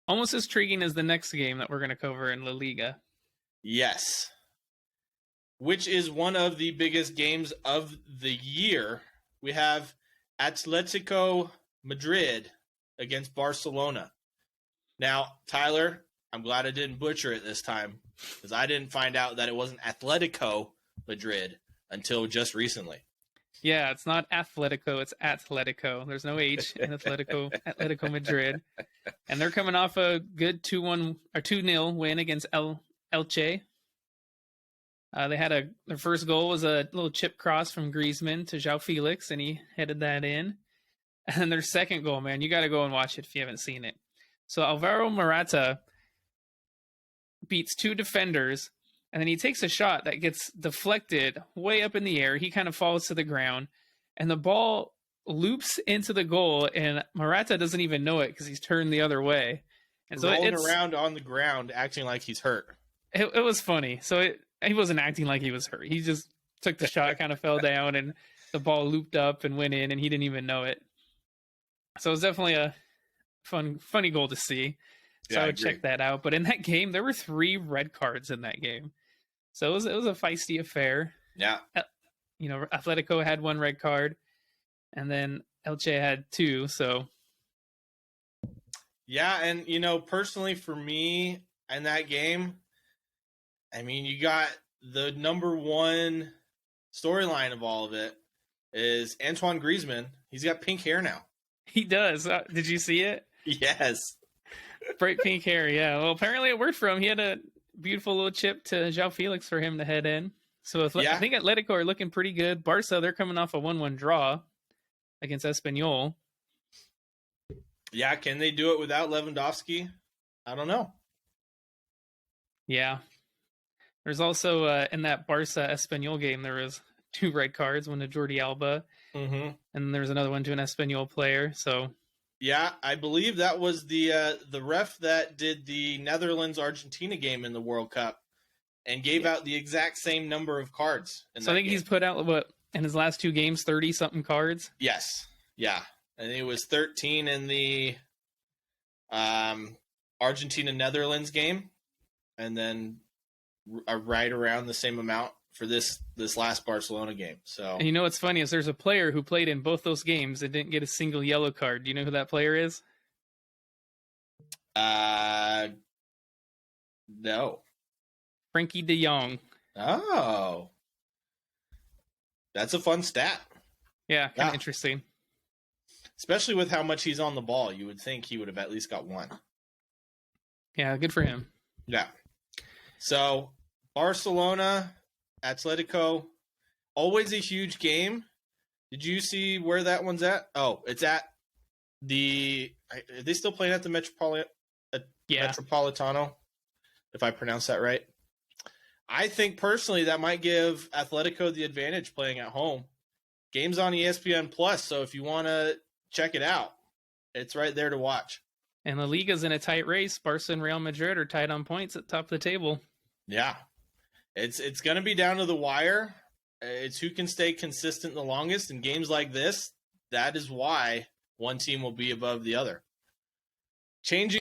Almost as intriguing as the next game that we're going to cover in La Liga. Yes. Which is one of the biggest games of the year. We have Atletico Madrid against Barcelona. Now, Tyler, I'm glad I didn't butcher it this time because I didn't find out that it wasn't Atletico Madrid until just recently. Yeah, it's not Atletico, it's Atletico. There's no H in Atletico Madrid. And they're coming off a good 2-1 or 2-0 win against Elche. They had their first goal was a little chip cross from Griezmann to João Felix, and he headed that in. And their second goal, man, you got to go and watch it if you haven't seen it. So Alvaro Morata beats two defenders, and then he takes a shot that gets deflected way up in the air. He kind of falls to the ground, and the ball loops into the goal, and Morata doesn't even know it because he's turned the other way. And so rolling around on the ground, acting like he's hurt. It was funny. So he wasn't acting like he was hurt. He just took the shot, kind of fell down, and the ball looped up and went in, and he didn't even know it. So it was definitely a funny goal to see. So I would check that out. But in that game, there were 3 red cards in that game. So it was a feisty affair. Yeah. Atletico had 1 red card, and then Elche had 2. So. Yeah, and, personally for me in that game, I mean, you got the number one storyline of all of it is Antoine Griezmann. He's got pink hair now. He does. Did you see it? Yes. Bright pink hair, yeah. Well, apparently it worked for him. He had a beautiful little chip to João Felix for him to head in. So I think Atletico are looking pretty good. Barca, they're coming off a 1-1 draw against Espanyol. Yeah, can they do it without Lewandowski? I don't know. Yeah. There's also, in that Barca Espanyol game, there was 2 red cards, one to Jordi Alba, and there's another one to an Espanyol player. So, yeah, I believe that was the ref that did the Netherlands-Argentina game in the World Cup and gave out the exact same number of cards. So I think he's put out, in his last 2 games, 30-something cards? Yes. Yeah. I think it was 13 in the Argentina-Netherlands game, and then right around the same amount for this last Barcelona game. So, and what's funny is there's a player who played in both those games and didn't get a single yellow card. Do you know who that player is? No. Frankie de Jong. Oh. That's a fun stat. Yeah, kind of interesting. Especially with how much he's on the ball, you would think he would have at least got 1. Yeah, good for him. Yeah. So, Barcelona, Atletico, always a huge game. Did you see where that one's at? Oh, it's at are they still playing at the Metropolitano, if I pronounce that right? I think personally that might give Atletico the advantage playing at home. Game's on ESPN Plus, so if you want to check it out, it's right there to watch. And La Liga's in a tight race. Barca and Real Madrid are tied on points at the top of the table. Yeah. It's going to be down to the wire. It's who can stay consistent the longest. In games like this, that is why one team will be above the other. Changing